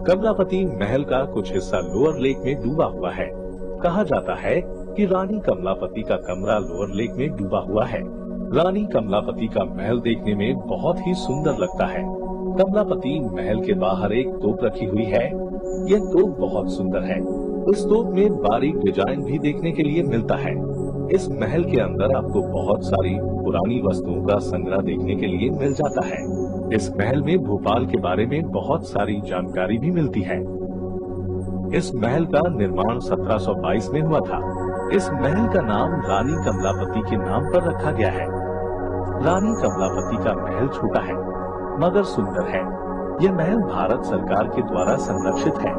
कमलापति महल का कुछ हिस्सा लोअर लेक में डूबा हुआ है। कहा जाता है कि रानी कमलापति का कमरा लोअर लेक में डूबा हुआ है। रानी कमलापति का महल देखने में बहुत ही सुंदर लगता है। कमलापति महल के बाहर एक तोप रखी हुई है। यह तोप बहुत सुंदर है। इस तोप में बारीक डिजाइन भी देखने के लिए मिलता है। इस महल के अंदर आपको बहुत सारी पुरानी वस्तुओं का संग्रह देखने के लिए मिल जाता है। इस महल में भोपाल के बारे में बहुत सारी जानकारी भी मिलती है। इस महल का निर्माण 1722 में हुआ था। इस महल का नाम रानी कमलापति के नाम पर रखा गया है। रानी कमलापति का महल छोटा है मगर सुंदर है। यह महल भारत सरकार के द्वारा संरक्षित है।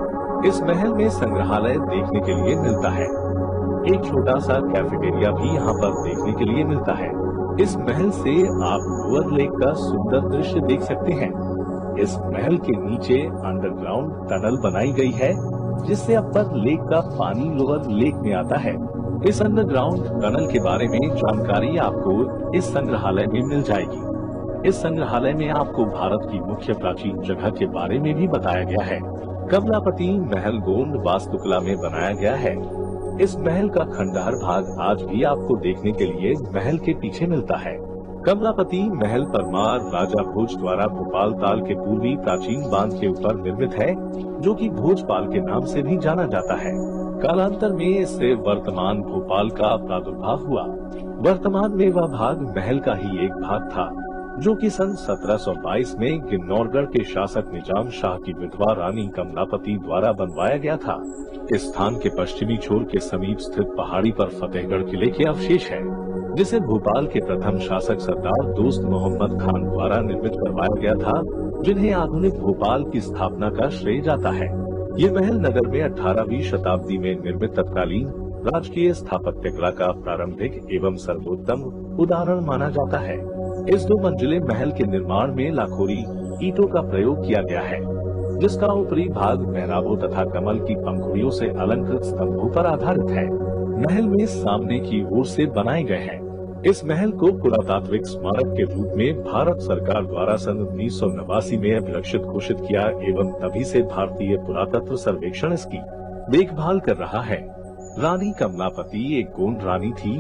इस महल में संग्रहालय देखने के लिए मिलता है। एक छोटा सा कैफेटेरिया भी यहाँ पर देखने के लिए मिलता है। इस महल से आप लोअर लेक का सुंदर दृश्य देख सकते हैं। इस महल के नीचे अंडरग्राउंड टनल बनाई गई है, जिससे अपर लेक का पानी लोअर लेक में आता है। इस अंडरग्राउंड टनल के बारे में जानकारी आपको इस संग्रहालय में मिल जाएगी। इस संग्रहालय में आपको भारत की मुख्य प्राचीन जगह के बारे में भी बताया गया है। कमलापति महल गोंड वास्तुकला में बनाया गया है। इस महल का खंडहर भाग आज भी आपको देखने के लिए महल के पीछे मिलता है। कमलापति महल परमार राजा भोज द्वारा भोपाल ताल के पूर्वी प्राचीन बांध के ऊपर निर्मित है, जो कि भोजपाल के नाम से भी जाना जाता है। कालांतर में इससे वर्तमान भोपाल का प्रादुर्भाव हुआ। वर्तमान में वह भाग महल का ही एक भाग था, जो कि सन 1722 में किन्नौरगढ़ के शासक निजाम शाह की विधवा रानी कमलापति द्वारा बनवाया गया था। इस स्थान के पश्चिमी छोर के समीप स्थित पहाड़ी पर फतेहगढ़ किले के अवशेष है, जिसे भोपाल के प्रथम शासक सरदार दोस्त मोहम्मद खान द्वारा निर्मित करवाया गया था, जिन्हें आधुनिक भोपाल की स्थापना का श्रेय जाता है। ये महल नगर में 18वीं शताब्दी में निर्मित तत्कालीन राजकीय स्थापत्य कला का प्रारंभिक एवं सर्वोत्तम उदाहरण माना जाता है। इस 2 मंजिले महल के निर्माण में लाखोरी ईंटों का प्रयोग किया गया है, जिसका ऊपरी भाग मेहराबों तथा कमल की पंखुड़ियों से अलंकृत स्तंभों पर आधारित है। महल में सामने की ओर से बनाए गए हैं। इस महल को पुरातात्विक स्मारक के रूप में भारत सरकार द्वारा सन 1989 में अभिलक्षित घोषित किया एवं तभी से भारतीय पुरातत्व सर्वेक्षण इसकी देखभाल कर रहा है। रानी कमलापति एक गोंड रानी थी।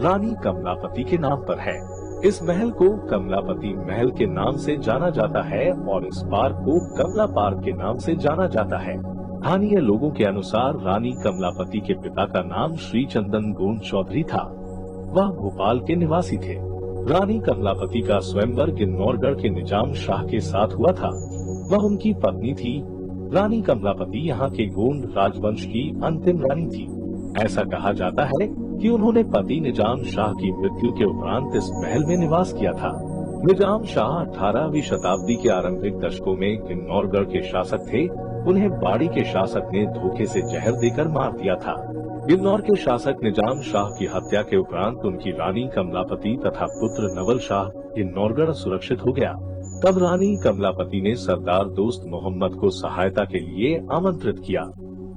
रानी कमलापति के नाम पर है। इस महल को कमलापति महल के नाम से जाना जाता है और इस पार्क को कमला पार्क के नाम से जाना जाता है। स्थानीय लोगों के अनुसार रानी कमलापति के पिता का नाम श्री चंदन गोंड चौधरी था। वह भोपाल के निवासी थे। रानी कमलापति का स्वयंवर किन्नौरगढ़ के निजाम शाह के साथ हुआ था। वह उनकी पत्नी थी। रानी कमलापति यहाँ के गोंड राजवंश की अंतिम रानी थी। ऐसा कहा जाता है कि उन्होंने पति निजाम शाह की मृत्यु के उपरांत इस महल में निवास किया था। निजाम शाह 18वीं शताब्दी के आरंभिक दशकों में किन्नौरगढ़ के शासक थे। उन्हें बाड़ी के शासक ने धोखे से जहर देकर मार दिया था। किन्नौर के शासक निजाम शाह की हत्या के उपरांत उनकी रानी कमलापति तथा पुत्र नवल शाह किन्नौरगढ़ सुरक्षित हो गया। तब रानी कमलापति ने सरदार दोस्त मोहम्मद को सहायता के लिए आमंत्रित किया।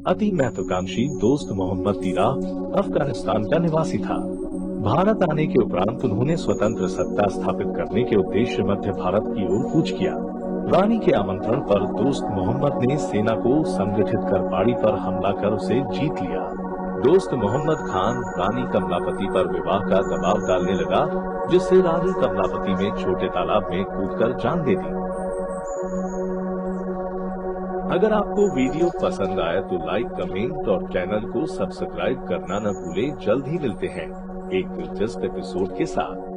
अति महत्वाकांक्षी दोस्त मोहम्मद तीरा अफगानिस्तान का निवासी था। भारत आने के उपरांत उन्होंने स्वतंत्र सत्ता स्थापित करने के उद्देश्य मध्य भारत की ओर कूच किया। रानी के आमंत्रण पर दोस्त मोहम्मद ने सेना को संगठित कर बाड़ी पर हमला कर उसे जीत लिया। दोस्त मोहम्मद खान रानी कमलापति पर विवाह का दबाव डालने लगा, जिससे रानी कमलापति में छोटे तालाब में कूदकर जान दे दी। अगर आपको वीडियो पसंद आया तो लाइक, कमेंट और चैनल को सब्सक्राइब करना न भूलें। जल्द ही मिलते हैं एक दिलचस्प एपिसोड के साथ।